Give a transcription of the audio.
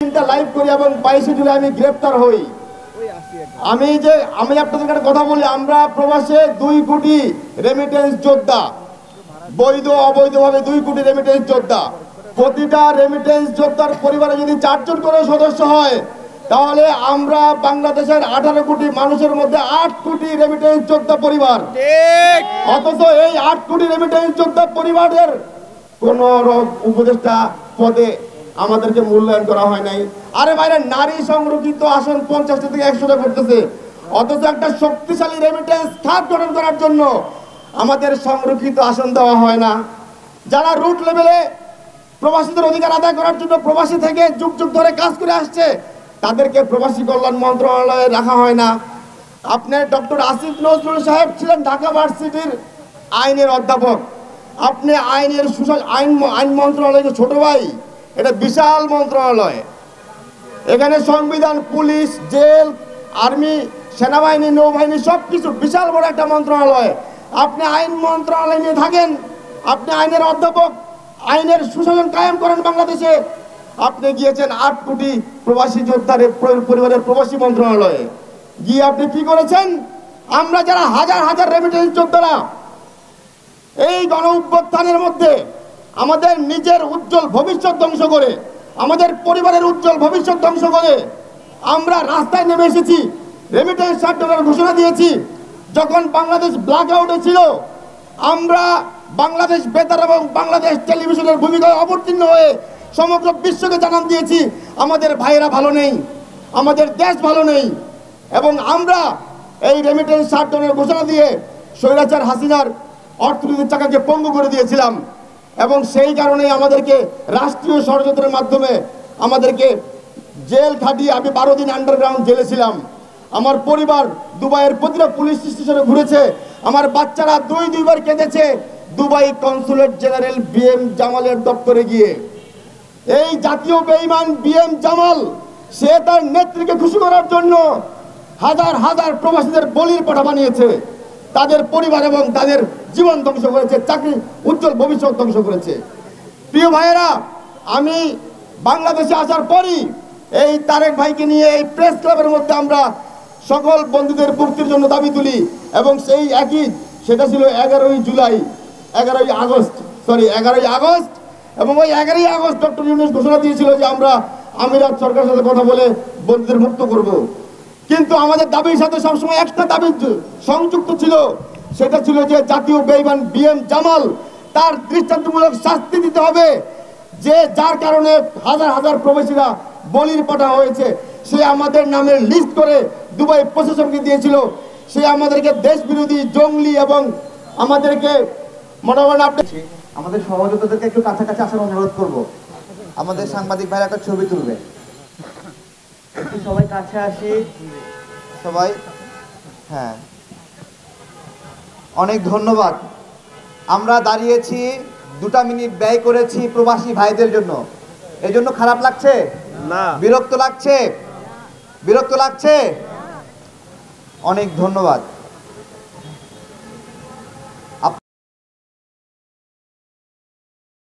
Live করি এবং 22 জুলাই আমি গ্রেফতার হই। আমি আপনাদের কাছে কথা বলি, আমরা প্রবাসে 2 কোটি রেমিটেন্স যোদ্ধা, বৈধ অবৈধভাবে 2 কোটি রেমিটেন্স যোদ্ধা। প্রতিটা রেমিটেন্স যোদ্ধার পরিবারে যদি 4 জন করে সদস্য হয়, তাহলে আমরা বাংলাদেশের 18 কোটি মানুষের মধ্যে 8 কোটি রেমিটেন্স যোদ্ধা পরিবার। অথচ এই 8 কোটি রেমিটেন্স যোদ্ধা পরিবারের কোন উপদেষ্টা পদে আমাদেরকে মূল্যায়ন করা হয় নাই। আরে ভাইরা, নারী সংরক্ষিত আসন 50টা থেকে 100টা করতেছে, অথচ একটা শক্তিশালী রেমিটেন্স খাত গঠন করার জন্য আমাদের সংরক্ষিত আসন দেওয়া হয় না। যারা রুট লেভেলে প্রবাসীদের অধিকার আদায় করার জন্য প্রবাসী থেকে যুগ যুগ ধরে কাজ করে আসছে, তাদেরকে প্রবাসী কল্যাণ মন্ত্রণালয়ে রাখা হয় না। আপনি ডক্টর আসিফ নজরুল সাহেব ছিলেন ঢাকা ভার্সিটির আইনের অধ্যাপক। আপনি আইন মন্ত্রণালয়ের ছোট ভাই, এটা বিশাল মন্ত্রণালয়। এখানে সংবিধান, পুলিশ, জেল, আর্মি, সেনাবাহিনী, নৌবাহিনী সবকিছু বিশাল বড় একটা মন্ত্রণালয়। আপনি আইন মন্ত্রণালয় নিয়ে থাকেন, আপনি আইনের অধ্যাপক, আইনের সুশাসন কায়েম করেন বাংলাদেশে। আপনি গিয়েছেন 8 কোটি প্রবাসী যোদ্ধার পরিবারের প্রবাসী মন্ত্রণালয়ে গিয়ে আপনি কি করেছেন? আমরা যারা হাজার হাজার রেমিটেন্স যোদ্ধারা এই গণ অভ্যুত্থানের মধ্যে আমাদের নিজের উজ্জ্বল ভবিষ্যৎ ধ্বংস করে, আমাদের পরিবারের উজ্জ্বল ভবিষ্যৎ ধ্বংস করে আমরা রাস্তায় নেমে এসেছি, রেমিটেন্স শাটডাউনের ঘোষণা দিয়েছি। যখন বাংলাদেশ ব্ল্যাক আউটে ছিল, আমরা বাংলাদেশ বেতার এবং বাংলাদেশ টেলিভিশনের ভূমিকায় অবতীর্ণ হয়ে সমগ্র বিশ্বকে জানান দিয়েছি আমাদের ভাইয়েরা ভালো নেই, আমাদের দেশ ভালো নেই। এবং আমরা এই রেমিটেন্স শাটডাউনের ঘোষণা দিয়ে স্বৈরাচার হাসিনার অর্থনীতির চাকাকে পঙ্গু করে দিয়েছিলাম। এবং সেই কারণেই আমাদেরকে রাষ্ট্রীয় ষড়যন্ত্রের মাধ্যমে আমাদেরকে জেল খাটিয়ে, আমি 12 দিন আন্ডারগ্রাউন্ড জেলে ছিলাম। আমার পরিবার দুবাইয়ের প্রতিটা পুলিশ স্টেশনে ঘুরেছে, আমার বাচ্চারা দুইবার কেঁদেছে দুবাই কনসুলেট জেনারেল BM জামালের দপ্তরে গিয়ে। এই জাতীয় বেঈমান BM জামাল, সে তার নেত্রীকে খুশি করার জন্য হাজার হাজার প্রবাসীদের বলির পাঠা বানিয়েছে, তাদের পরিবার এবং তাদের জীবন ধ্বংস করেছে, চাকরি উজ্জ্বল ভবিষ্যৎ ধ্বংস করেছে। প্রিয় ভাইয়েরা, আমি বাংলাদেশে আসার পরই এই তারেক ভাইকে নিয়ে এই প্রেস ক্লাবের মধ্যে আমরা সকল বন্ধুদের মুক্তির জন্য দাবি তুলি। এবং সেই সেটা ছিল 11ই আগস্ট। এবং ওই 11ই আগস্ট ডক্টর ইউনূস ঘোষণা দিয়েছিল যে আমরা আমিরাত সরকারের সাথে কথা বলে বন্দীদের মুক্ত করব। কিন্তু আমাদের দাবির সাথে সবসময় একটা দাবি সংযুক্ত ছিল, সেটা ছিল যে জাতীয় বেঈমান BM জামাল, তার দৃষ্টান্তমূলক শাস্তি দিতে হবে। যার কারণে হাজার হাজার প্রবাসীরা বলির পাঠা হয়েছে, সে আমাদের নামের লিস্ট করে দুবাই প্রশাসনকে দিয়েছিল। সে আমাদেরকে দেশ বিরোধী, জঙ্গলি এবং আমাদেরকে মোটামুটি আমাদের সহযোদ্ধাদেরকে একটু কাছাকাছি আসার অনুরোধ করব। আমাদের সাংবাদিক ভাইরা একটা ছবি তুলবে, একটু সবাই কাছে আসি সবাই। হ্যাঁ, অনেক ধন্যবাদ। আমরা দাঁড়িয়েছি 2টা মিনিট ব্যয় করেছি প্রবাসী ভাইদের জন্য। এই জন্য খারাপ লাগছে না? বিরক্ত লাগছে? অনেক ধন্যবাদ।